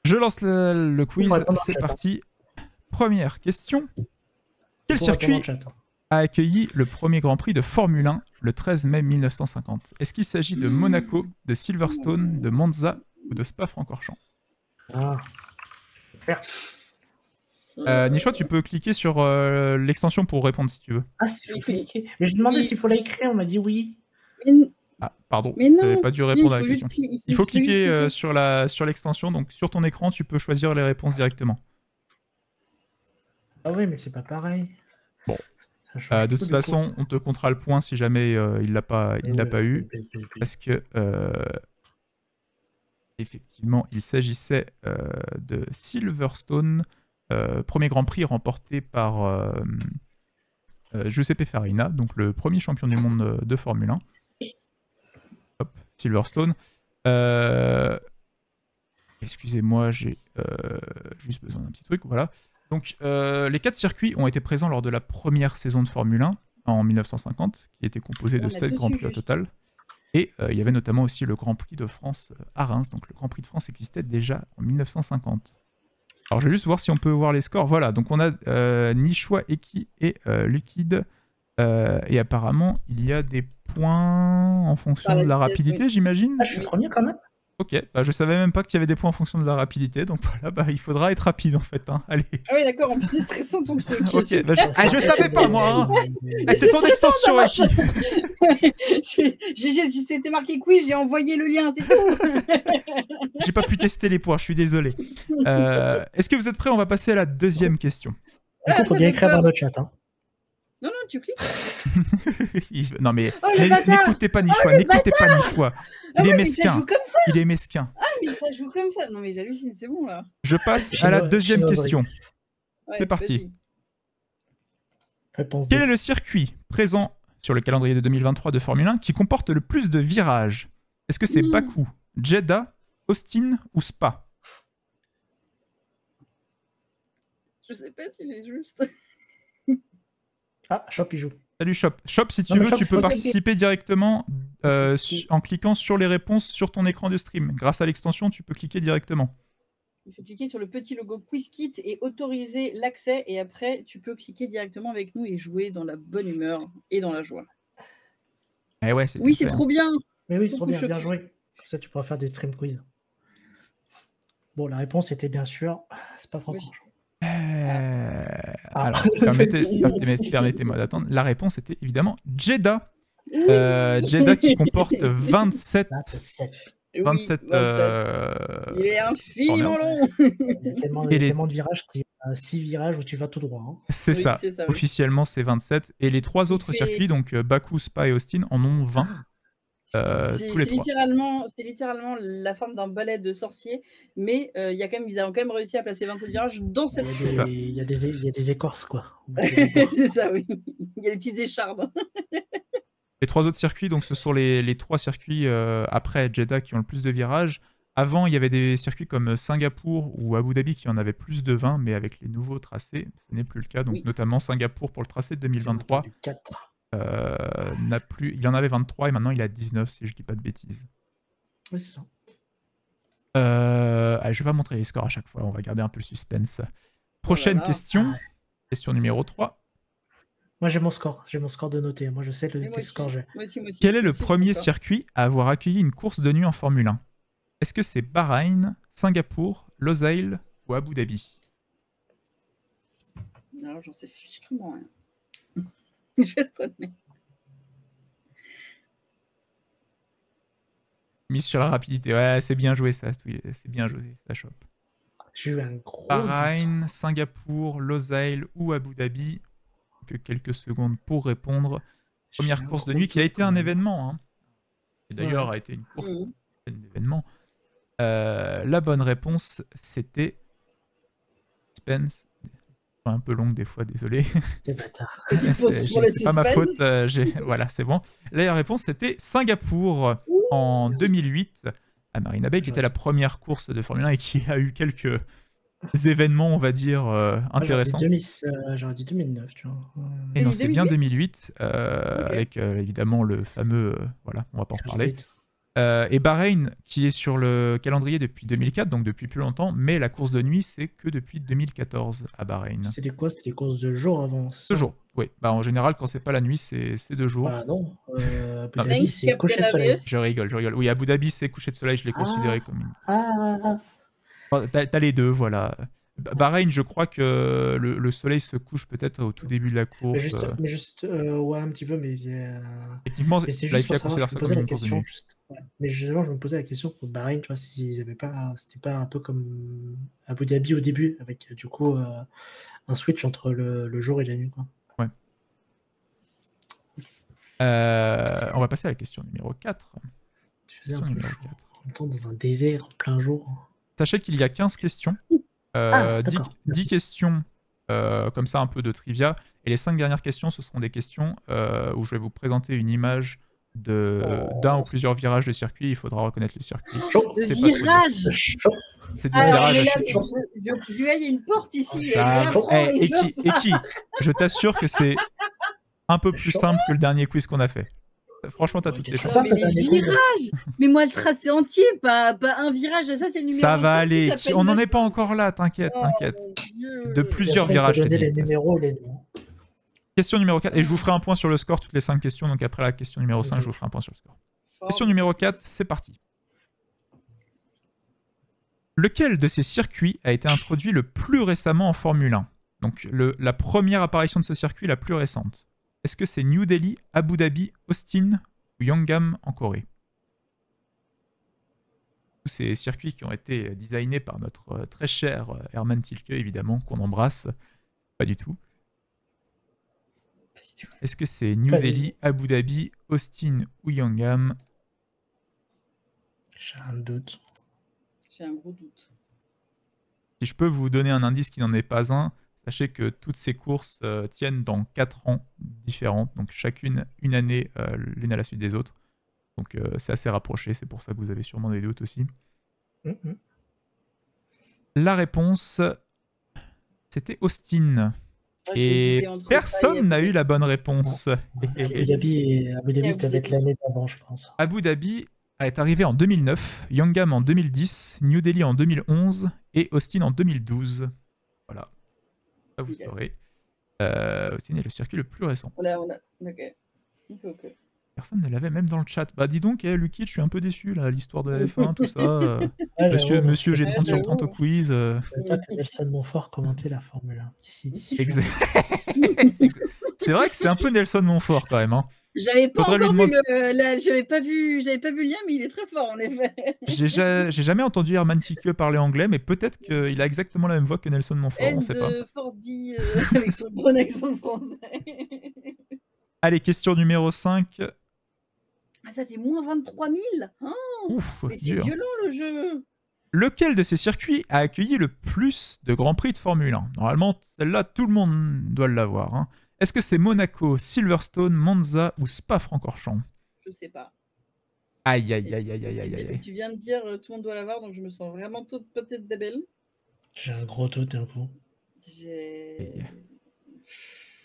Je lance le Faut quiz, répondre en c'est chat, parti. Première question. Quel Faut répondre en circuit chat. a accueilli le premier Grand Prix de Formule 1 le 13 mai 1950? Est-ce qu'il s'agit de Monaco, de Silverstone, de Monza ou de Spa-Francorchamps? Ah. Merde. Nichois, tu peux cliquer sur l'extension pour répondre si tu veux. Ah, c'est faut Oui. cliquer. Mais je demandais Oui. s'il faut l'écrire, on m'a dit oui. Ah, pardon, Mais non, j'avais pas dû il répondre à la faut juste question. cliquer. Il faut cliquer sur l'extension, donc sur ton écran, tu peux choisir les réponses directement. Ah oui, mais c'est pas pareil. Bon. Ça change De tout, toute du coup. façon, on te comptera le point si jamais il l'a pas eu. Oui. Parce que, effectivement, il s'agissait de Silverstone, premier Grand Prix remporté par Giuseppe Farina, donc le premier champion du monde de Formule 1. Hop, Silverstone. Excusez-moi, j'ai juste besoin d'un petit truc, voilà. Donc, les 4 circuits ont été présents lors de la première saison de Formule 1 en 1950, qui était composée de 7 Grands Prix au total. Et il y avait notamment aussi le Grand Prix de France à Reims. Donc le Grand Prix de France existait déjà en 1950. Alors je vais juste voir si on peut voir les scores. Voilà, donc on a Nichois, Eki et Liquide. Et apparemment, il y a des points en fonction de la rapidité, j'imagine. Ah, je suis premier quand même. Ok, bah, je savais même pas qu'il y avait des points en fonction de la rapidité. Donc voilà, bah, il faudra être rapide en fait. Hein. Allez. Ah oui, d'accord, en plus c'est stressant ton truc. Ok, bah, je savais pas moi. Hein. C'est ton extension, Eki. C'était marqué quiz, j'ai envoyé le lien, c'est tout. J'ai pas pu tester les points, je suis désolé. Est-ce que vous êtes prêts? On va passer à la deuxième question. Du coup, faut bien écrire dans le chat. Hein. Non, tu cliques. Non mais Oh, n'écoutez pas Nichois, n'écoutez pas Nichois. Il est mesquin. Ça joue comme ça. Il est mesquin. Ah, mais ça joue comme ça. Non, mais j'hallucine, c'est bon là. Je passe à la deuxième question. Ouais, c'est parti. Réponse Quel est le circuit présent sur le calendrier de 2023 de Formule 1 qui comporte le plus de virages? Est-ce que c'est Bakou, Jeddah, Austin ou Spa? Je sais pas s'il est juste. Ah, Chop, il joue. Salut Chop. Chop, si tu veux, tu peux participer directement en cliquant sur les réponses sur ton écran de stream. Grâce à l'extension, tu peux cliquer directement. Il faut cliquer sur le petit logo QuizKit et autoriser l'accès. Et après, tu peux cliquer directement avec nous et jouer dans la bonne humeur et dans la joie. Eh ouais, oui, c'est trop bien. Mais oui, c'est trop bien, bien joué. Comme ça, tu pourras faire des stream quiz. Bon, la réponse était bien sûr, c'est pas franchement. Alors, permettez-moi d'attendre. La réponse était évidemment Jeddah. Jeddah qui comporte 27. 27. 27. Il est infiniment long. Il y a tellement de virages qu'il y a 6 virages où tu vas tout droit. Hein. C'est ça. Oui. Officiellement, c'est 27. Et les 3 autres circuits, donc Bakou, Spa et Austin, en ont 20. C'est littéralement la forme d'un balai de sorcier, mais ils ont quand même réussi à placer 27 virages dans cette chose. Il y a des écorces, quoi. C'est ça, oui. Il y a des petites échardes. Les 3 autres circuits, donc ce sont les 3 circuits après Jeddah qui ont le plus de virages. Avant, il y avait des circuits comme Singapour ou Abu Dhabi qui en avaient plus de 20, mais avec les nouveaux tracés, ce n'est plus le cas. Donc notamment Singapour pour le tracé de 2023. Il en avait 23 et maintenant il a 19 si je dis pas de bêtises. Oui, c'est ça. Allez, je vais pas montrer les scores à chaque fois, on va garder un peu le suspense. Prochaine question. Question numéro 3. Moi j'ai mon score de noter. Moi je sais quel score j'ai. Quel est le premier circuit à avoir accueilli une course de nuit en Formule 1? Est-ce que c'est Bahreïn, Singapour, Losail ou Abu Dhabi? Alors j'en sais fichement rien. Je vais te retenir. Mise sur la rapidité. Ouais, c'est bien joué ça. C'est bien joué, ça chope. J'ai eu un gros Bahreïn, Singapour, Losail ou Abu Dhabi. Que quelques secondes pour répondre. Première course de nuit qui a été un événement. Hein. Et d'ailleurs a été une course, un événement. La bonne réponse, c'était Spence. Un peu longue des fois, désolé. T'es bâtard. C'est pas ma faute. Voilà, c'est bon. La réponse, c'était Singapour en 2008 à Marina Bay, qui était la première course de Formule 1 et qui a eu quelques événements, on va dire, intéressants. J'aurais dit 2009, tu vois. Et non, c'est bien 2008, avec évidemment le fameux... voilà, on va pas en reparler. Et Bahreïn, qui est sur le calendrier depuis 2004, donc depuis plus longtemps, mais la course de nuit, c'est que depuis 2014 à Bahreïn. C'était quoi? C'était des courses de jour avant, c'est ça? 2 jours, oui. Bah, en général, quand c'est pas la nuit, c'est 2 jours. Bah non, Abu Dhabi, c'est coucher de soleil. Je rigole. Oui, Abu Dhabi, c'est coucher de soleil, je l'ai considéré comme une... T'as les deux, voilà. Bahreïn, je crois que le soleil se couche peut-être au tout début de la course. Mais juste ouais, un petit peu, mais... Techniquement, mais c'est la juste FIA pour considère ça comme une course de nuit. Ouais. Mais justement, je me posais la question pour Bahreïn, tu vois, s'ils avaient pas... C'était pas un peu comme Abu Dhabi au début, avec du coup un switch entre le jour et la nuit, quoi. Ouais. On va passer à la question numéro 4. Question numéro 4. En même temps, dans un désert, en plein jour. Sachez qu'il y a 15 questions. 10 questions comme ça, un peu de trivia. Et les 5 dernières questions, ce seront des questions où je vais vous présenter une image d'un ou plusieurs virages de circuit. Il faudra reconnaître le circuit. C'est virage. C'est des virages. Il y a une porte ici. Eki, je t'assure que c'est un peu plus simple que le dernier quiz qu'on a fait. Franchement, t'as toutes les chances. Mais les virages. Mais moi, le tracé entier, pas un virage. Ça, c'est le numéro 5. Ça va aller. On n'en est pas encore là, t'inquiète. De plusieurs virages. Les numéros, les noms. Question numéro 4. Et je vous ferai un point sur le score toutes les 5 questions. Donc après la question numéro 5, je vous ferai un point sur le score. Question numéro 4, c'est parti. Lequel de ces circuits a été introduit le plus récemment en Formule 1? Donc la première apparition de ce circuit la plus récente. Est-ce que c'est New Delhi, Abu Dhabi, Austin ou Yanggam en Corée? Tous ces circuits qui ont été designés par notre très cher Hermann Tilke, évidemment, qu'on embrasse. Pas du tout. Est-ce que c'est New Delhi, Abu Dhabi, Austin ou Yanggam? J'ai un doute. J'ai un gros doute. Si je peux vous donner un indice qui n'en est pas un, sachez que toutes ces courses tiennent dans 4 ans différentes, donc chacune une année l'une à la suite des autres. Donc c'est assez rapproché, c'est pour ça que vous avez sûrement des doutes aussi. La réponse, c'était Austin. Et personne n'a eu la bonne réponse. Abu Dhabi, ça va être l'année d'avant, je pense. Abu Dhabi est arrivé en 2009, Yanggam en 2010, New Delhi en 2011 et Austin en 2012. Voilà. Ça, vous saurez. Austin est le circuit le plus récent. Ok. Personne ne l'avait même dans le chat. Bah dis donc, Lucky, je suis un peu déçu là, l'histoire de la F1, tout ça. Monsieur j'ai 30 sur 30 au quiz. Pas que Nelson Montfort commentait la Formule 1. Exact. C'est vrai que c'est un peu Nelson Montfort quand même. Hein. J'avais pas encore vu j'avais pas vu le lien, mais il est très fort en effet. J'ai jamais entendu Hermann Tilke parler anglais, mais peut-être qu'il a exactement la même voix que Nelson Montfort, on sait pas. Fordi avec son bon accent français. Allez, question numéro 5. Ah, ça fait moins 23 000 Ouf, mais c'est violent le jeu. Lequel de ces circuits a accueilli le plus de Grands Prix de Formule 1? Normalement, celle-là, tout le monde doit l'avoir. Hein. Est-ce que c'est Monaco, Silverstone, Monza ou Spa-Francorchamps? Je sais pas. Aïe. Tu viens de dire tout le monde doit l'avoir, donc je me sens vraiment toute peut-être débile. J'ai un gros doute un coup.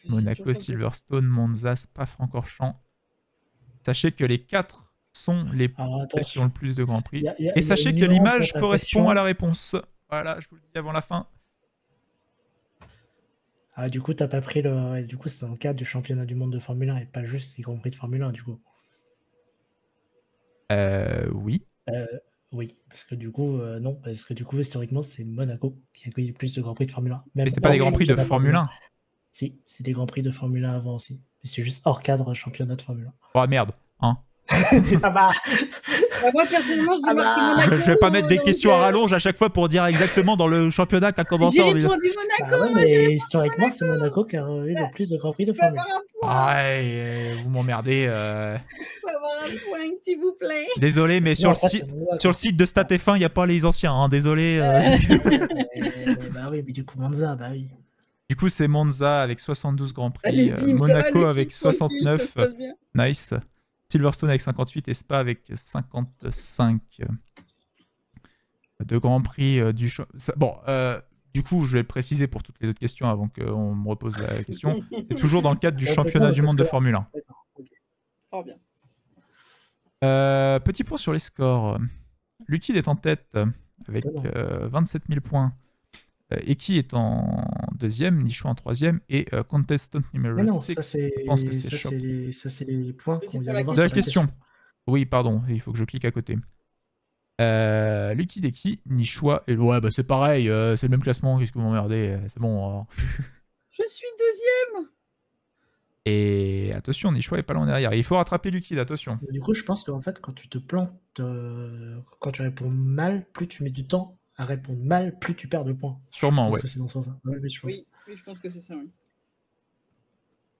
Monaco, Silverstone, Monza, Spa-Francorchamps. Sachez que les 4 sont les qui ont le plus de Grands Prix. Et sachez que l'image correspond à la réponse. Voilà, je vous le dis avant la fin. Ah, du coup, t'as pas pris le... Du coup, c'est dans le cadre du championnat du monde de Formule 1 et pas juste les Grands Prix de Formule 1, du coup. Oui. Oui, parce que du coup, non, parce que du coup, historiquement, c'est Monaco qui a accueilli le plus de Grands Prix de Formule 1. Mais c'est pas des Grands Prix de Formule 1. Si, c'est des Grands Prix de Formule 1 avant aussi. Mais c'est juste hors cadre championnat de Formule 1. Oh merde, hein. Ah bah. Moi, personnellement, j'ai marqué Monaco. Je vais pas mettre des questions à rallonge à chaque fois pour dire exactement dans le championnat qu'a commencé. J'ai répondu Monaco. Ouais, mais historiquement, c'est Monaco qui a eu le plus de Grands Prix de Formule 1. Ouais, vous m'emmerdez. Je peux avoir un point, s'il vous plaît. Désolé, mais sur le site de StatF1, il n'y a pas les anciens. Hein, désolé. Bah oui, mais du coup, Monza, bah oui. Du coup, c'est Monza avec 72 Grands Prix, Monaco avec 69, nice. Silverstone avec 58 et Spa avec 55. De Grands Prix du... Bon, du coup, je vais le préciser pour toutes les autres questions avant qu'on me repose la question. C'est toujours dans le cadre du championnat du monde de Formule 1. Fort bien. Petit point sur les scores. Liquid est en tête avec 27 000 points. Eki est en deuxième, Nichou en troisième et Contestant numéro 6. Je pense que c'est Shop. Ça, c'est les points qu'on vient de la question. Oui, pardon, il faut que je clique à côté. Liquid Eki, Nichoua et ouais, bah c'est pareil, c'est le même classement, qu'est-ce que vous m'emmerdez, c'est bon. Je suis deuxième. Et attention, Nichoua est pas loin derrière. Il faut rattraper Liquid, attention. Du coup, je pense qu'en fait, quand tu te plantes, quand tu réponds mal, plus tu mets du temps à répondre mal, plus tu perds de points. Sûrement, ouais. C'est dans ce sens-là. Oui, je pense. Oui, je pense que c'est ça, oui.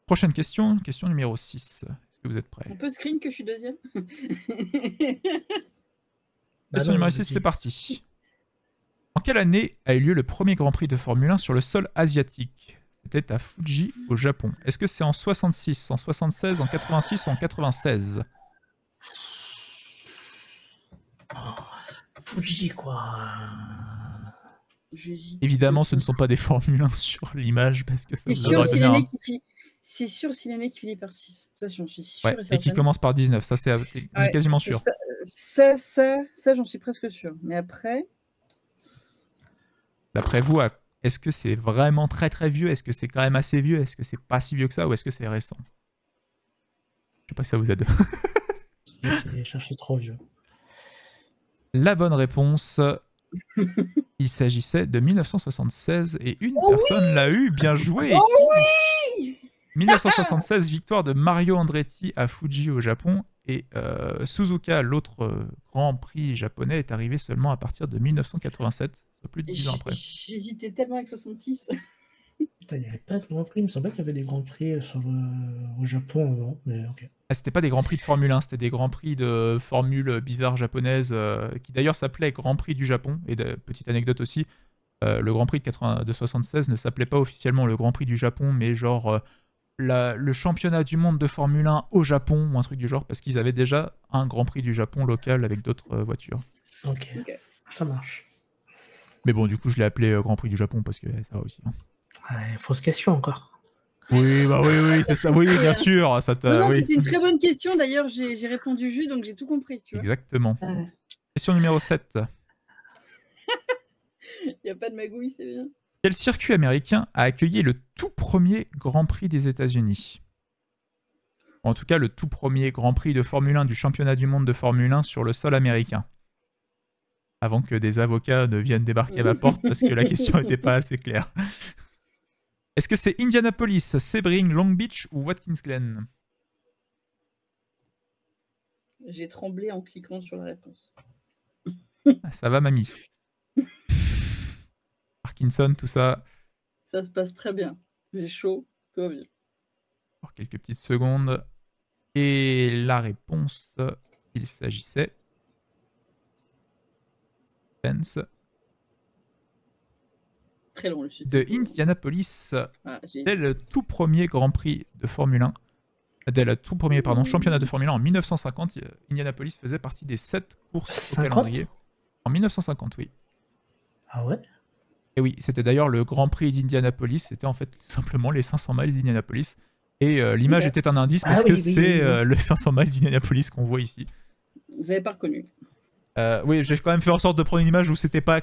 Prochaine question, question numéro 6. Est-ce que vous êtes prêts? On peut screen que je suis deuxième. Question numéro 6, c'est parti. En quelle année a eu lieu le premier Grand Prix de Formule 1 sur le sol asiatique? C'était à Fuji, au Japon. Est-ce que c'est en 66, en 76, en 86 ou en 96? Fuji, quoi. Évidemment, ce ne sont pas des Formule 1 sur l'image parce que ça vous aura donné un... C'est sûr, c'est l'année qui finit par 6. Ça, j'en suis sûr. Ouais, et qui commence par 19. Ça, c'est on est quasiment sûr. Ça j'en suis presque sûr. Mais après... D'après vous, est-ce que c'est vraiment très très vieux? Est-ce que c'est quand même assez vieux? Est-ce que c'est pas si vieux que ça? Ou est-ce que c'est récent? Je sais pas si ça vous aide. J'ai cherché trop vieux. La bonne réponse, il s'agissait de 1976 et une personne l'a eu. Bien joué. Oh oui 1976, victoire de Mario Andretti à Fuji au Japon. Et Suzuka, l'autre Grand Prix japonais, est arrivé seulement à partir de 1987, soit plus de 10 ans après. J'hésitais tellement avec 66. Putain, il n'y avait pas de Grand Prix. Il me semblait qu'il y avait des Grands Prix au Japon avant, mais ok. Ah, c'était pas des Grands Prix de Formule 1, c'était des Grands Prix de formule bizarre japonaise, qui d'ailleurs s'appelait Grand Prix du Japon. Et petite anecdote aussi, le Grand Prix de 76 ne s'appelait pas officiellement le Grand Prix du Japon, mais genre... le championnat du monde de Formule 1 au Japon ou un truc du genre, parce qu'ils avaient déjà un Grand Prix du Japon local avec d'autres voitures. Ok, ça marche. Mais bon, du coup, je l'ai appelé Grand Prix du Japon parce que ça aussi. Hein. Ouais, fausse question encore. Oui, bah oui, c'est ça. Oui, bien sûr. Ça non, c'était une très bonne question. D'ailleurs, j'ai répondu juste, donc j'ai tout compris. Tu vois. Exactement. Question numéro 7. Il n'y a pas de magouille, c'est bien. Quel circuit américain a accueilli le tout premier Grand Prix des États-Unis? En tout cas, le tout premier Grand Prix de Formule 1 du championnat du monde de Formule 1 sur le sol américain. Avant que des avocats ne viennent débarquer à ma porte parce que la question n'était pas assez claire. Est-ce que c'est Indianapolis, Sebring, Long Beach ou Watkins Glen? J'ai tremblé en cliquant sur la réponse. Ça va, mamie? Parkinson, tout ça. Ça se passe très bien. J'ai chaud, tout va bien. Pour quelques petites secondes. Et la réponse, il s'agissait... Très long, le sud. De Indianapolis. Dès le tout premier Grand Prix de Formule 1. Dès le tout premier championnat de Formule 1 en 1950, Indianapolis faisait partie des 7 courses au calendrier. En 1950, oui. Ah ouais? Et oui, c'était d'ailleurs le Grand Prix d'Indianapolis. C'était en fait tout simplement les 500 miles d'Indianapolis. Et l'image était un indice parce que c'est le 500 miles d'Indianapolis qu'on voit ici. Vous n'avez pas reconnu. Oui, j'ai quand même fait en sorte de prendre une image où c'était pas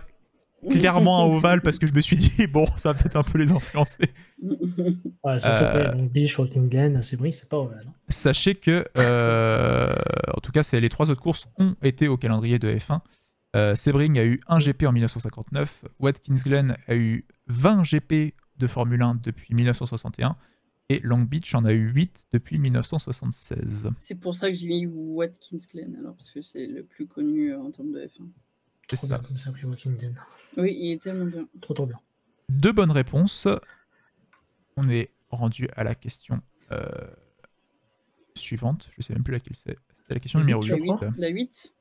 clairement un ovale parce que je me suis dit, bon, ça va peut-être un peu les influencer. Ouais, surtout donc Beach, Watkins Glen, Sebring, c'est pas ovale. Hein. Sachez que, en tout cas, les 3 autres courses ont été au calendrier de F1. Sebring a eu 1 GP en 1959, Watkins Glen a eu 20 GP de Formule 1 depuis 1961, et Long Beach en a eu 8 depuis 1976. C'est pour ça que j'ai mis Watkins Glen, alors, parce que c'est le plus connu en termes de F1. C'est ça. Bien, comme ça, après Watkins Glen. Oui, il est tellement bien. Trop bien. 2 bonnes réponses. On est rendu à la question suivante. Je ne sais même plus laquelle c'est. C'est la question numéro 8. La 8.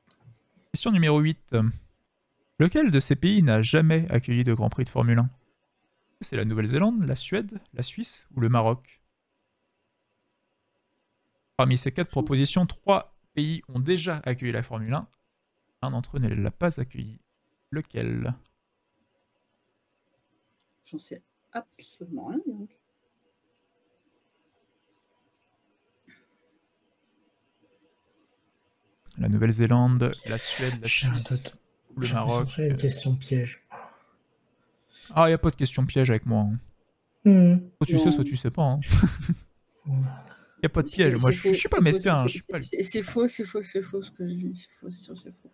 Question numéro 8. Lequel de ces pays n'a jamais accueilli de Grand Prix de Formule 1? C'est la Nouvelle-Zélande, la Suède, la Suisse ou le Maroc? Parmi ces 4 propositions, 3 pays ont déjà accueilli la Formule 1. Un d'entre eux ne l'a pas accueilli. Lequel? J'en sais absolument rien. Donc. la Nouvelle-Zélande, la Suède, la Suisse, le Maroc. C'est une question piège. Ah, il n'y a pas de question piège avec moi. Hein. Soit tu sais, soit tu sais pas. Il n'y a pas de piège. Moi, je suis pas mesquin. C'est faux ce que je dis. C'est faux.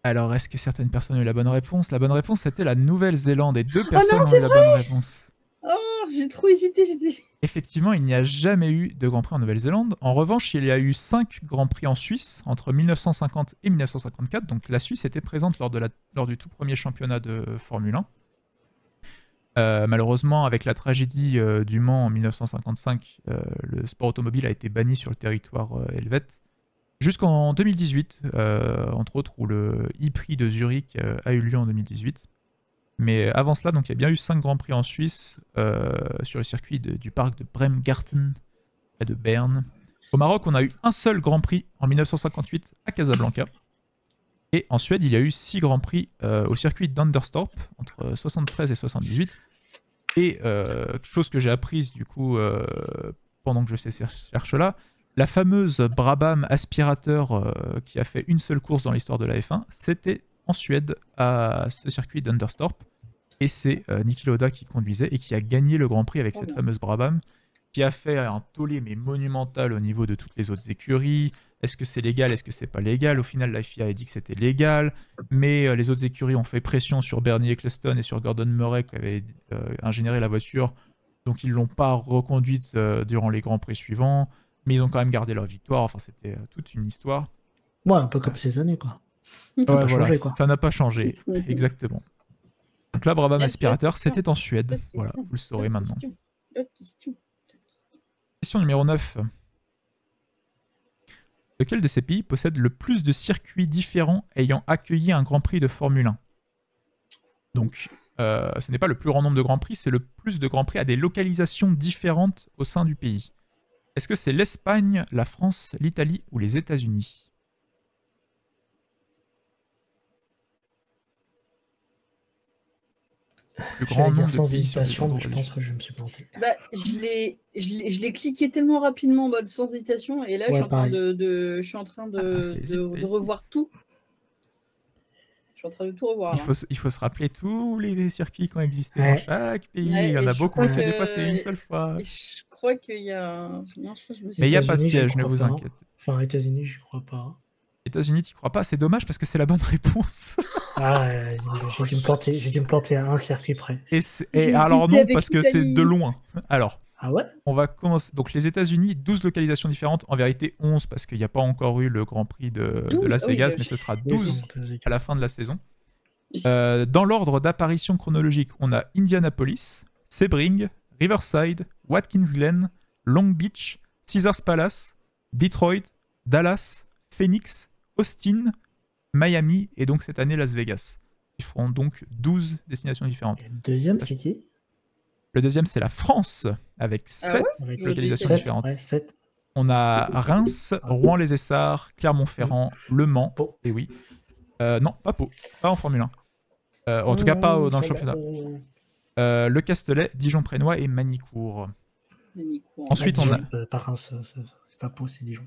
Alors, est-ce que certaines personnes ont eu la bonne réponse? La bonne réponse, c'était la Nouvelle-Zélande. Et 2 personnes ont eu la bonne réponse. Oh, j'ai trop hésité, j'ai dit. Effectivement, il n'y a jamais eu de Grand Prix en Nouvelle-Zélande. En revanche, il y a eu 5 Grands Prix en Suisse entre 1950 et 1954. Donc la Suisse était présente lors du tout premier championnat de Formule 1. Malheureusement, avec la tragédie du Mans en 1955, le sport automobile a été banni sur le territoire helvète. Jusqu'en 2018, entre autres, où le e-prix de Zurich a eu lieu en 2018. Mais avant cela, donc, il y a bien eu 5 Grands Prix en Suisse sur le circuit du parc de Bremgarten et de Berne. Au Maroc, on a eu un seul Grand Prix en 1958 à Casablanca. Et en Suède, il y a eu 6 Grands Prix au circuit d'Understorp entre 73 et 78. Et chose que j'ai apprise du coup pendant que je fais ces recherches-là, la fameuse Brabham aspirateur qui a fait une seule course dans l'histoire de la F1, c'était en Suède à ce circuit d'Understorp. Et c'est Niki Lauda qui conduisait et qui a gagné le Grand Prix avec cette fameuse Brabham, qui a fait un tollé mais monumental au niveau de toutes les autres écuries. Est-ce que c'est légal? Est-ce que c'est pas légal? Au final, la FIA a dit que c'était légal, mais les autres écuries ont fait pression sur Bernie Ecclestone et sur Gordon Murray qui avaient ingénieré la voiture, donc ils l'ont pas reconduite durant les Grands Prix suivants, mais ils ont quand même gardé leur victoire. Enfin, c'était toute une histoire. Ouais, un peu comme ces années, quoi. Ouais, voilà, changé, quoi. Ça n'a pas changé, exactement. Donc là, Brabham aspirateur, c'était en Suède. Voilà, vous le saurez maintenant. Question numéro 9. Lequel de ces pays possède le plus de circuits différents ayant accueilli un Grand Prix de Formule 1? Donc, ce n'est pas le plus grand nombre de Grands Prix, c'est le plus de Grands Prix à des localisations différentes au sein du pays. Est-ce que c'est l'Espagne, la France, l'Italie ou les États-Unis? Le grand nombre sans hésitation, mais je pense que je me suis planté. Bah, je l'ai cliqué tellement rapidement en mode sans hésitation, et là je suis en train de revoir tout. Je suis en train de tout revoir. Il faut se rappeler tous les circuits qui ont existé dans chaque pays. Il y en a beaucoup, mais des fois c'est une seule fois. Je crois qu'il y a... Non, mais il n'y a pas de piège, ne vous inquiétez. Enfin, États-Unis, je crois pas. États-Unis, tu crois pas? C'est dommage parce que c'est la bonne réponse. Ah, j'ai dû me planter à un circuit près. Et alors non, parce que c'est de loin. Alors, ah ouais, on va commencer. Donc les États-Unis, 12 localisations différentes. En vérité, 11 parce qu'il n'y a pas encore eu le Grand Prix de Las Vegas, mais ce sera 12 à la fin de la saison. Dans l'ordre d'apparition chronologique, on a Indianapolis, Sebring, Riverside, Watkins Glen, Long Beach, Caesars Palace, Detroit, Dallas, Phoenix, Austin, Miami et donc cette année Las Vegas. Ils feront donc 12 destinations différentes. Et le deuxième, c'est qui? Le deuxième, c'est la France, avec 7 localisations différentes. Ouais, 7. On a Reims, Rouen-les-Essarts, Clermont-Ferrand, Le Mans, et oui. Non, pas Pau, pas en Formule 1. En tout cas, pas dans le championnat. Le Castellet, Dijon-Prénois et Manicourt. Ensuite, on a... Pas Reims, c'est pas Pau, c'est Dijon.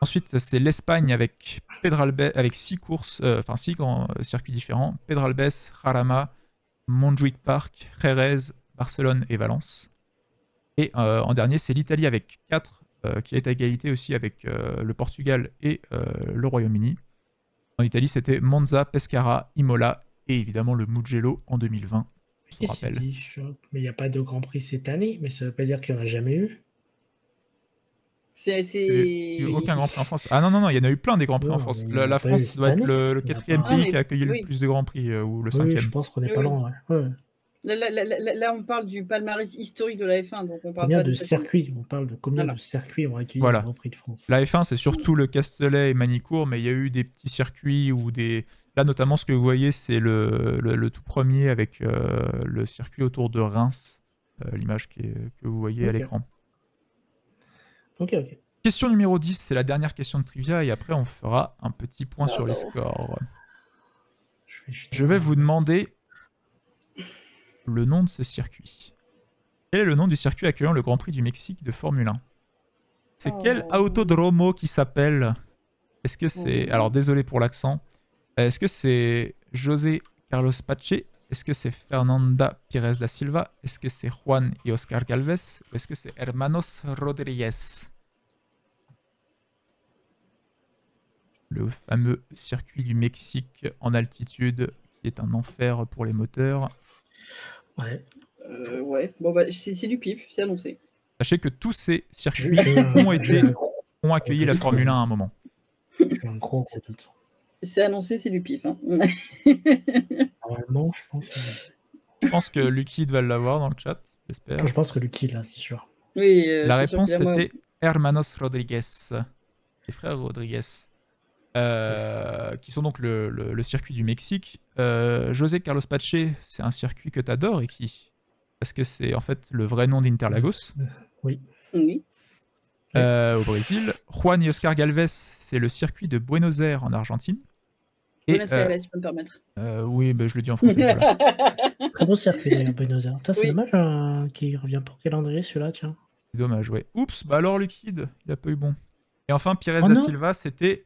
Ensuite, c'est l'Espagne avec Pedralbes, avec 6 courses, enfin 6 grands circuits différents. Pedralbes, Jarama, Montjuic Park, Jerez, Barcelone et Valence. Et en dernier, c'est l'Italie avec 4, qui est à égalité aussi avec le Portugal et le Royaume-Uni. En Italie, c'était Monza, Pescara, Imola et évidemment le Mugello en 2020. On se rappelle. Mais il n'y a pas de Grand Prix cette année, mais ça ne veut pas dire qu'il n'y en a jamais eu. Il n'y a aucun Grand Prix en France. Ah non, il y en a eu plein des Grands Prix en France. La France doit être le 4e pays qui a accueilli le plus de Grands Prix, ou le 5e. Oui, je pense qu'on n'est pas loin. Ouais. Là, on parle du palmarès historique de la F1. Donc on parle combien de circuits? On parle de combien de circuits ont accueilli le Grand Prix de France? La F1, c'est surtout le Castellet et Manicourt, mais il y a eu des petits circuits ou des... Là, notamment, ce que vous voyez, c'est le tout premier avec le circuit autour de Reims, l'image que vous voyez à l'écran. Ok. Question numéro 10, c'est la dernière question de trivia, et après, on fera un petit point sur les scores. Je vais vous demander le nom de ce circuit. Quel est le nom du circuit accueillant le Grand Prix du Mexique de Formule 1? C'est quel autodromo qui s'appelle Est-ce que c'est... Alors désolé pour l'accent. Est-ce que c'est José Carlos Pache? Est-ce que c'est Fernanda Pires da Silva? Est-ce que c'est Juan y Oscar Galvez? Ou est-ce que c'est Hermanos Rodríguez? Le fameux circuit du Mexique en altitude qui est un enfer pour les moteurs. Ouais. Ouais, bon bah c'est du pif, c'est annoncé. Sachez que tous ces circuits ont accueilli la Formule 1 à un moment. J'ai un gros doute. C'est annoncé, c'est du pif. Hein. Normalement, je pense que Liquid va l'avoir dans le chat, j'espère. Je pense que Liquid, là, c'est sûr. Oui, la réponse, c'était Hermanos Rodríguez, les frères Rodríguez, qui sont donc le circuit du Mexique. José Carlos Pache, c'est un circuit que tu adores et qui... Parce que c'est en fait le vrai nom d'Interlagos. Oui. Oui. Au Brésil. Juan y Oscar Galvez, c'est le circuit de Buenos Aires en Argentine. Buenos Aires, si tu peux me permettre. Oui, bah, je le dis en français. Voilà. Très beau circuit de Buenos Aires. C'est dommage qu'il revient pour calendrier celui-là, tiens. C'est dommage, ouais. Oups, bah alors Liquid, il a pas eu bon. Et enfin, Pires da Silva, c'était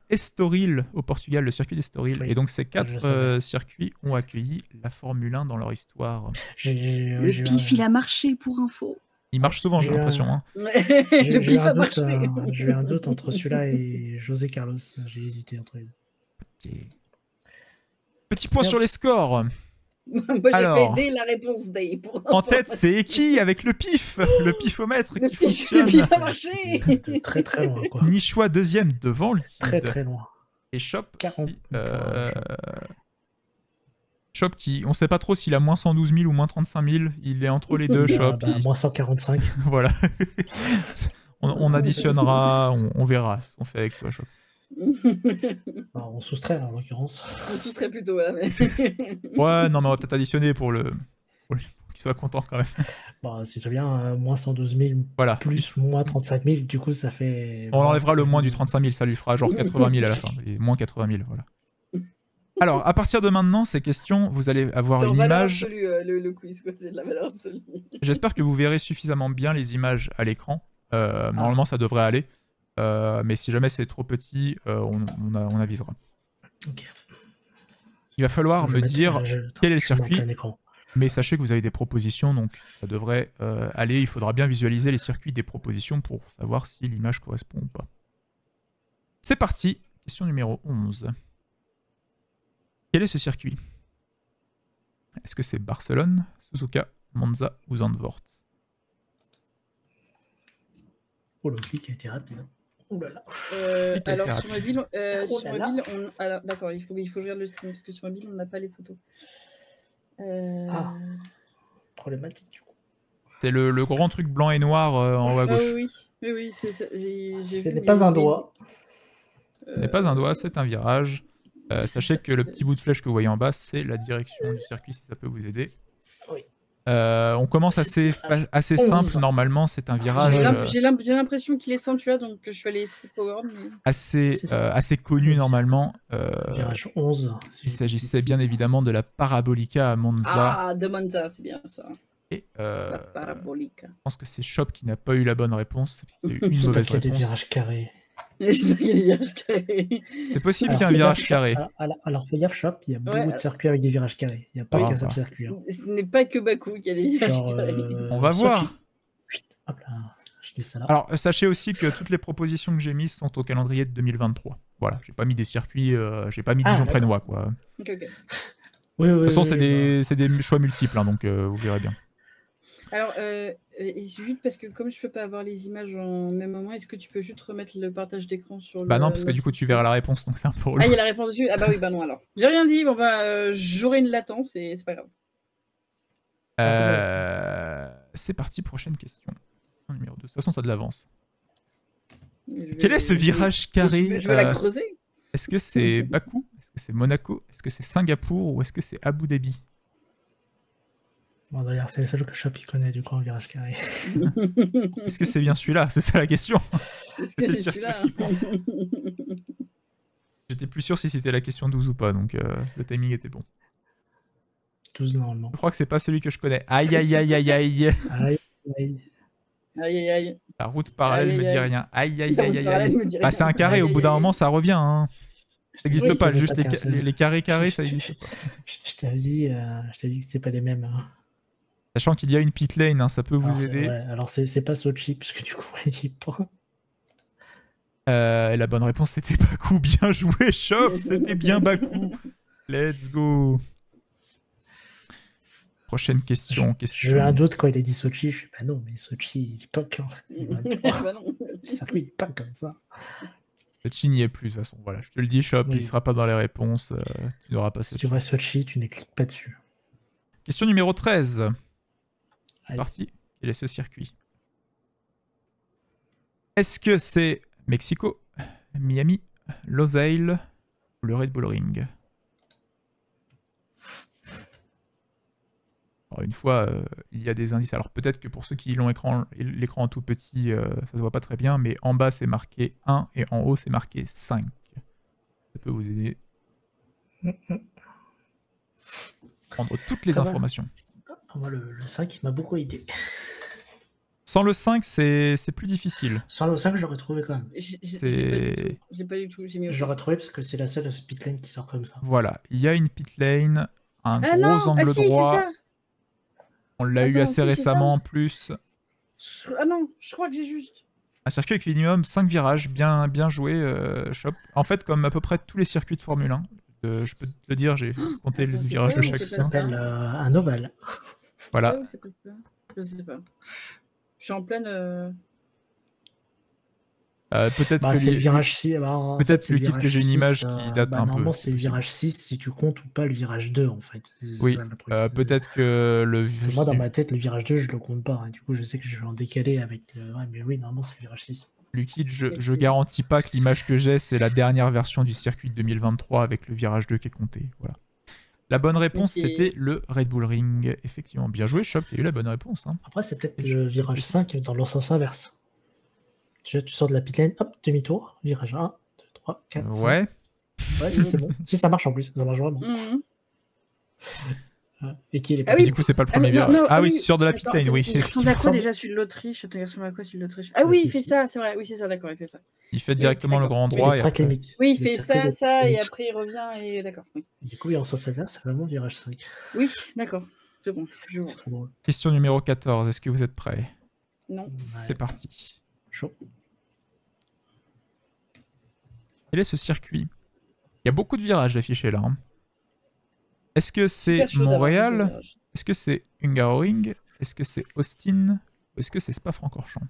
Estoril au Portugal, le circuit d'Estoril. Oui, et donc ces 4 circuits ont accueilli la Formule 1 dans leur histoire. Le pif, il a marché pour info. Il marche souvent, j'ai l'impression. Hein. J'ai eu un doute entre celui-là et José Carlos. J'ai hésité entre les deux. Okay. Petit point sur les scores. Moi, j'ai fait D, la réponse D. En tête, c'est Eki avec le pifomètre qui fonctionne. Le pif a marché. De très très loin, quoi. Nichois deuxième devant lui. Très loin. Et Chop, Chop qui, on sait pas trop s'il a moins 112 000 ou moins 35 000. Il est entre les deux, Chop. Moins 145. Voilà. on additionnera, on verra ce qu'on fait avec toi, Chop. On soustrait là, en l'occurrence. On soustrait plutôt, là. Mais... ouais, non, mais on va peut-être additionner pour qu'il soit content quand même. Bon, c'est très bien, moins 112 000 voilà. Plus moins 35 000, du coup ça fait... On enlèvera le moins du 35 000, ça lui fera genre 80 000 à la fin. Et moins 80 000, voilà. Alors, à partir de maintenant, ces questions, vous allez avoir une image... Absolue, le quiz, c'est de la valeur absolue. J'espère que vous verrez suffisamment bien les images à l'écran. Normalement, ça devrait aller. Mais si jamais c'est trop petit, on avisera. Okay. Il va falloir me dire quel est le circuit. Mais sachez que vous avez des propositions, donc ça devrait aller. Il faudra bien visualiser les circuits des propositions pour savoir si l'image correspond ou pas. C'est parti. Question numéro 11. Quel est ce circuit? Est-ce que c'est Barcelone, Suzuka, Monza ou Zandvoort? Oh, le clic a été rapide. Oh là là. Alors, sur mobile, alors, d'accord, il faut que je regarde le stream, parce que sur mobile, on n'a pas les photos. Problématique, du coup. C'est le grand truc blanc et noir en haut à gauche. Oui, c'est ça. Ce n'est pas un doigt. Ce n'est pas un doigt, c'est un virage. Sachez que le petit bout de flèche que vous voyez en bas, c'est la direction du circuit, si ça peut vous aider. Oui. On commence assez simple, normalement, c'est un virage... J'ai l'impression qu'il est simple, tu vois, donc je suis allé strip power. Mais... assez connu, normalement. Virage 11. Il s'agissait bien évidemment de la Parabolica à Monza. Ah, de Monza, c'est bien ça. Et la Parabolica. Je pense que c'est Chop qui n'a pas eu la bonne réponse. Il y a eu une mauvaise réponse. Il y a des virages carrés. C'est possible qu'il y ait un virage carré. Alors fais gaffe, Chop, il y a beaucoup de circuits avec des virages carrés. Il n'y a pas qu'un seul circuit. Ce n'est pas que Bakou qui a des virages carrés. On va voir. Hop là, je dis ça là. Alors sachez aussi que toutes les propositions que j'ai mises sont au calendrier de 2023. Voilà, j'ai pas mis des circuits, j'ai pas mis Dijon-Prénois, quoi. Okay. Oui, de toute façon, c'est des choix multiples, hein, donc vous verrez bien. Alors, juste parce que comme je peux pas avoir les images en même moment, est-ce que tu peux juste remettre le partage d'écran sur le... Bah non, parce que du coup tu verras la réponse, donc c'est un peu relou. Ah, il y a la réponse dessus? Ah bah oui, bah non alors. J'ai rien dit, bon bah j'aurai une latence et c'est pas grave. C'est parti, prochaine question. Numéro 2. De toute façon, ça de l'avance. Quel est ce virage carré? Je vais la creuser. Est-ce que c'est Bakou? Est-ce que c'est Monaco? Est-ce que c'est Singapour? Ou est-ce que c'est Abu Dhabi? Bon, d'ailleurs, c'est le seul que Chop connaît du coup en virage carré. Est-ce que c'est bien celui-là? C'est ça la question. Est-ce que c'est celui-là? J'étais plus sûr si c'était la question 12 ou pas, donc le timing était bon. 12 normalement. Je crois que c'est pas celui que je connais. Aïe aïe aïe aïe aïe. Aïe aïe. Aïe, aïe, aïe. La route parallèle me dit rien. Aïe, aïe, La aïe, route aïe, parallèle aïe. me dit Bah, rien. c'est un carré, Aïe, au aïe, bout d'un aïe. moment, ça revient. Hein. Ça n'existe Oui, pas, j'avais juste pas qu'un les carrés, ça n'existe pas. Je t'avais dit que c'était pas les mêmes. Hein. Sachant qu'il y a une pit lane, hein, ça peut vous Alors, aider. ouais, alors c'est pas Sochi, parce que du coup, il dit pas. Et la bonne réponse, c'était Bakou. Bien joué, Chop. C'était bien Bakou. Let's go. Prochaine question. J'ai eu un doute quand il a dit Sochi. Je suis bah non, mais Sochi, il dit pas comme ça. Bah non. Ça, il est pas comme ça. Sochi n'y est plus, de toute façon. Voilà, je te le dis, Chop, Oui. il sera pas dans les réponses. Tu n'auras pas Si Sochi. tu vois Sochi, tu ne cliques pas dessus. Question numéro 13. C'est Allez. parti. Quel est ce circuit? Est-ce que c'est Mexico, Miami, Losail ou le Red Bull Ring? Alors une fois, il y a des indices. Alors peut-être que pour ceux qui l'ont l'écran en tout petit, ça se voit pas très bien, mais en bas c'est marqué 1 et en haut c'est marqué 5. Ça peut vous aider. Prendre toutes les informations. Moi, le 5, il m'a beaucoup aidé. Sans le 5, c'est plus difficile. Sans le 5, je l'aurais trouvé quand même. J'ai pas du tout. Je l'aurais trouvé parce que c'est la seule pit lane qui sort comme ça. Voilà, il y a une pit lane, un gros angle droit. On l'a eu assez récemment en plus. Ah non, je crois que j'ai juste. Un circuit avec minimum 5 virages, bien joué, Chop. En fait, comme à peu près tous les circuits de Formule 1, je peux te le dire, j'ai compté le virage de chaque Ça s'appelle un ovale. Voilà. Je sais pas. Je suis en pleine. Peut-être bah, que c'est le virage 6. peut-être que j'ai une image qui date un peu. Normalement, c'est le virage 6 si tu comptes ou pas le virage 2 en fait. Oui, peut-être que le. Moi, dans ma tête, le virage 2, je le compte pas. Hein. Du coup, je sais que je vais en décaler avec. Ouais, mais oui, normalement, c'est le virage 6. Lucky, je garantis pas que l'image que j'ai, c'est la dernière version du circuit de 2023 avec le virage 2 qui est compté. Voilà. La bonne réponse, c'était le Red Bull Ring. Effectivement, bien joué, Chop, tu as eu la bonne réponse. Hein. Après, c'est peut-être le virage 5 dans le sens inverse. Tu sors de la pit lane, hop, demi-tour, virage 1, 2, 3, 4, 5. Ouais. Ouais, si c'est bon. Si ça marche en plus, ça marche vraiment. Et qui est Ah oui. Du coup, c'est pas le premier virage. Ah oui, sur de la pit lane, oui. Il ressemble à quoi déjà celui de l'Autriche? Attends, il ressemble à quoi celui de l'Autriche? Ah oui, il fait ça, c'est vrai. Oui, c'est ça, d'accord, il fait ça. Il fait directement le grand droit. Et après... Oui, il fait ça, et après il revient, et d'accord. Oui. Du coup, en sens inverse, c'est vraiment virage 5. Oui, d'accord. C'est bon, je vois. Trop drôle. Question numéro 14, est-ce que vous êtes prêts? Non. C'est parti. Chaud. Quel est ce circuit? Il y a beaucoup de virages affichés là. Hein. Est-ce que c'est Montréal? Est-ce que c'est Hungaroring? Est-ce que c'est Austin? Ou est-ce que c'est Spa-Francorchamps?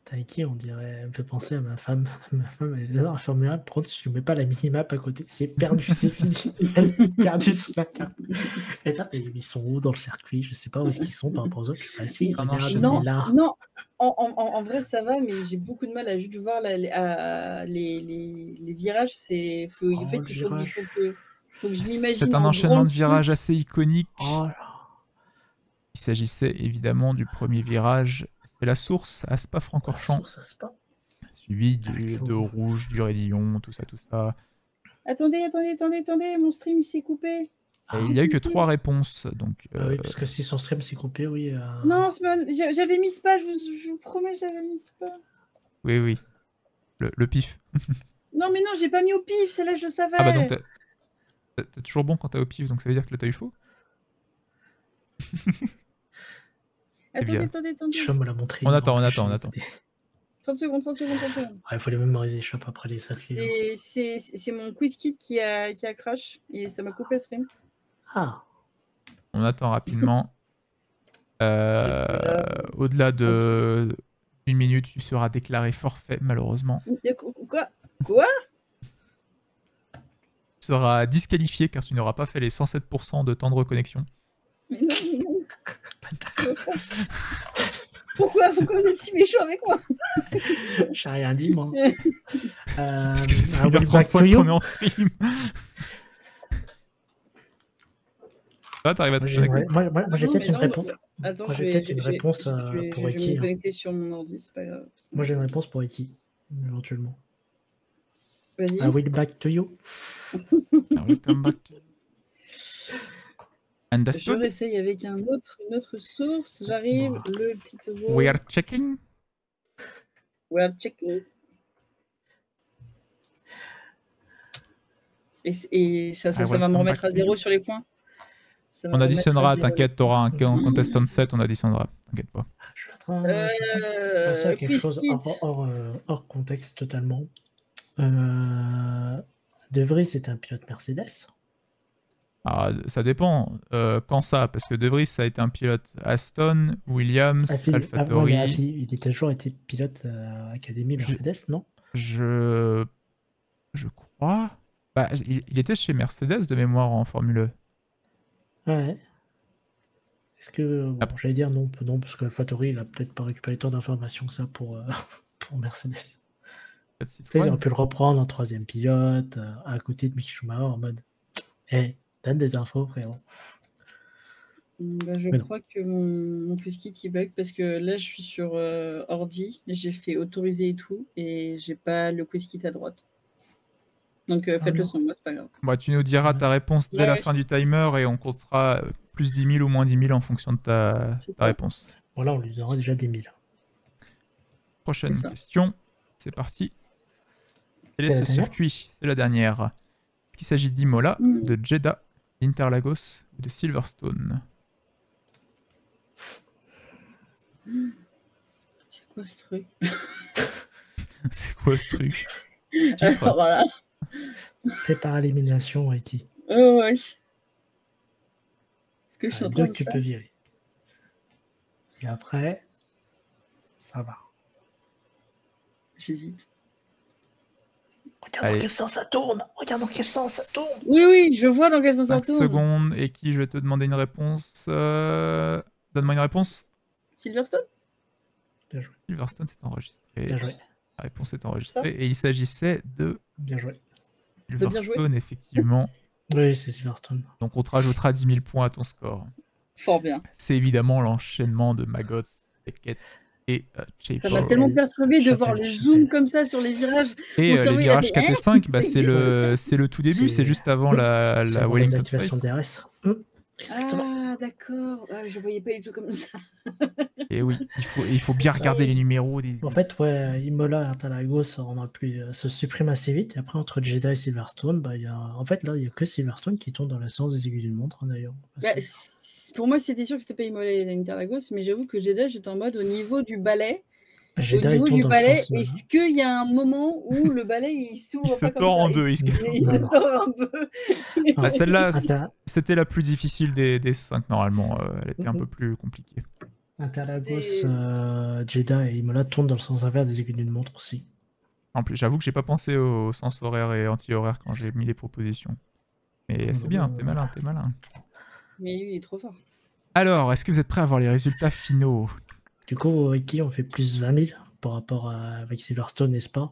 Taiki, on dirait, elle me fait penser à ma femme. Ma femme, elle adore la Formule 1. Par contre, si je ne mets pas la minimap à côté, c'est perdu, c'est fini. Elle est perdue sur la carte. Et là, ils sont où dans le circuit? Je ne sais pas où est-ce qu'ils sont par rapport aux autres. Ah, si, regarde, non, là. Non, en vrai, ça va, mais j'ai beaucoup de mal à juste voir les virages. En fait, il faut que je m'imagine. C'est un enchaînement de virages assez iconique. Il s'agissait évidemment du premier virage. C'est la source à Spa-Francorchamps. Suivi de Rouge, du Raidillon, tout ça, tout ça. Attendez, mon stream il s'est coupé. Et il n'y a eu que 3 réponses. Donc, oui, parce que si son stream s'est coupé, oui. Non, j'avais mis Spa, je vous promets, j'avais mis Spa. Oui, oui. Le pif. Non, mais non, j'ai pas mis au pif, celle-là je savais. Ah bah donc t'es toujours bon quand t'as au pif, donc ça veut dire que là t'as eu faux. Attendez. Chop me l'a montré. On attend. 30 secondes. Il faut les mémoriser, Chop, après les sacrés. C'est mon quiz kit qui a crash et ça m'a coupé le stream. Ah. On attend rapidement. Au-delà d'une minute, tu seras déclaré forfait, malheureusement. Quoi? Tu seras disqualifié car tu n'auras pas fait les 107% de temps de reconnexion. Mais non. Pourquoi vous êtes si méchant avec moi? J'ai rien dit, moi. Parce que ça fait 1h35 qu'on est en stream. Ah, t'arrives à te connecter. Moi j'ai peut-être une réponse. Attends, moi j'ai peut-être une réponse pour Eki. Je vais me connecter sur mon ordi, c'est pas grave. Moi j'ai une réponse pour Eki, éventuellement. Vas-y. I will back to you. I will come back to you. Understood. Je réessaye avec une autre source. J'arrive, le Piteau. We are checking. We are checking. Et ça va me remettre à 0 sur les points. On additionnera, t'inquiète, t'auras un contestant 7, on additionnera, t'inquiète pas. Je suis en train de penser à quelque chose hors contexte totalement. De Vries, c'est un pilote Mercedes. Ah, ça dépend. Quand ça? Parce que De Vries, ça a été un pilote Aston, Williams, AlphaTauri. Il a toujours été pilote Académie Mercedes, non? Je crois. Bah, il était chez Mercedes de mémoire en Formule E. Ouais. Est-ce que... Bon, j'allais dire non, parce que AlphaTauri, il a peut-être pas récupéré tant d'informations que ça pour Mercedes. Ils auraient pu le reprendre en 3e pilote, à côté de Mick Schumacher, en mode hey, donne des infos, frérot. Bah, je crois que mon QuizKit il bug parce que là je suis sur ordi, j'ai fait autoriser et tout, et j'ai pas le QuizKit à droite. Donc faites-le sans moi, c'est pas grave. Bah, tu nous diras ta réponse dès la fin du timer et on comptera plus 10 000 ou moins 10 000 en fonction de ta réponse. Bon, là, on lui donnera déjà 10 000. Prochaine question, c'est parti. Quel est ce circuit? C'est la dernière. Est-ce qu'il s'agit d'Imola, de Jeddah, d'Interlagos ou de Silverstone? C'est quoi ce truc? C'est quoi ce truc? Alors, voilà. Fait par élimination, Haïti. Oh, ouais. Est-ce que je suis en train de tu peux virer. Et après, ça va. J'hésite. Regarde dans quel sens ça tourne. Regarde dans quel sens ça tourne. Oui, je vois dans quel sens ça tourne. 5 secondes, et qui je vais te demander une réponse. Donne-moi une réponse. Silverstone. Bien joué. Silverstone, c'est enregistré. Bien joué. La réponse est enregistrée. Et il s'agissait de... Bien joué. Silverstone, effectivement. Oui, c'est Silverstone. Donc on te rajoutera 10 000 points à ton score. Fort bien. C'est évidemment l'enchaînement de Maggots, Beckett et Chaper. Ça m'a tellement perturbé de voir le zoom comme ça sur les virages. Et les virages 4 et 5, bah, c'est le tout début, c'est juste avant la Wellington Straight. DRS. Ah, d'accord. Ah, je voyais pas du tout comme ça. Et oui, il faut bien regarder les numéros. En fait, ouais, Imola et Interlagos se suppriment assez vite. Et après, entre Jeddah et Silverstone, bah, en fait, là, il n'y a que Silverstone qui tourne dans le sens des aiguilles d'une montre, d'ailleurs. Bah, pour moi, c'était sûr que c'était pas Imola et Interlagos, mais j'avoue que Jeddah, j'étais en mode au niveau du balai. Jeddah, au niveau du balai, est-ce qu'il y a un moment où le balai il s'ouvre? Il se tord en deux. Il se tord un peu. Ah, celle-là, c'était la plus difficile des 5 normalement. Elle était un peu plus compliquée. Interlagos, Jeddah et Imola tournent dans le sens inverse des aiguilles d'une montre aussi. En plus, j'avoue que j'ai pas pensé au sens horaire et anti-horaire quand j'ai mis les propositions. Mais c'est bien, t'es malin, t'es malin. Mais lui, il est trop fort. Alors, est-ce que vous êtes prêts à voir les résultats finaux? Du coup, avec qui on fait plus 20 000 par rapport avec Silverstone et Spa?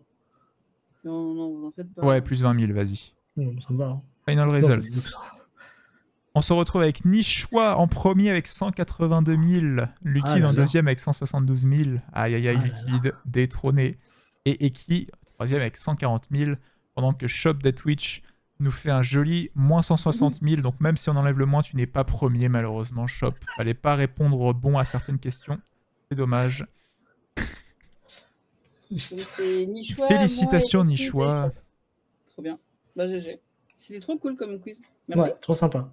Non, vous en faites pas. Ouais, plus 20 000, vas-y. Ça va. Hein. Final results. On se retrouve avec Nichois en premier avec 182 000, Lucky en deuxième avec 172 000, aïe aïe aïe, Liquide détrôné, et Eki troisième avec 140 000, pendant que Shop Twitch nous fait un joli moins 160 000, donc même si on enlève le moins, tu n'es pas premier malheureusement, Shop. Fallait pas répondre bon à certaines questions, c'est dommage. Nichois, félicitations Nichois. Trop bien, bah GG. C'était trop cool comme quiz. Merci. Ouais, trop sympa.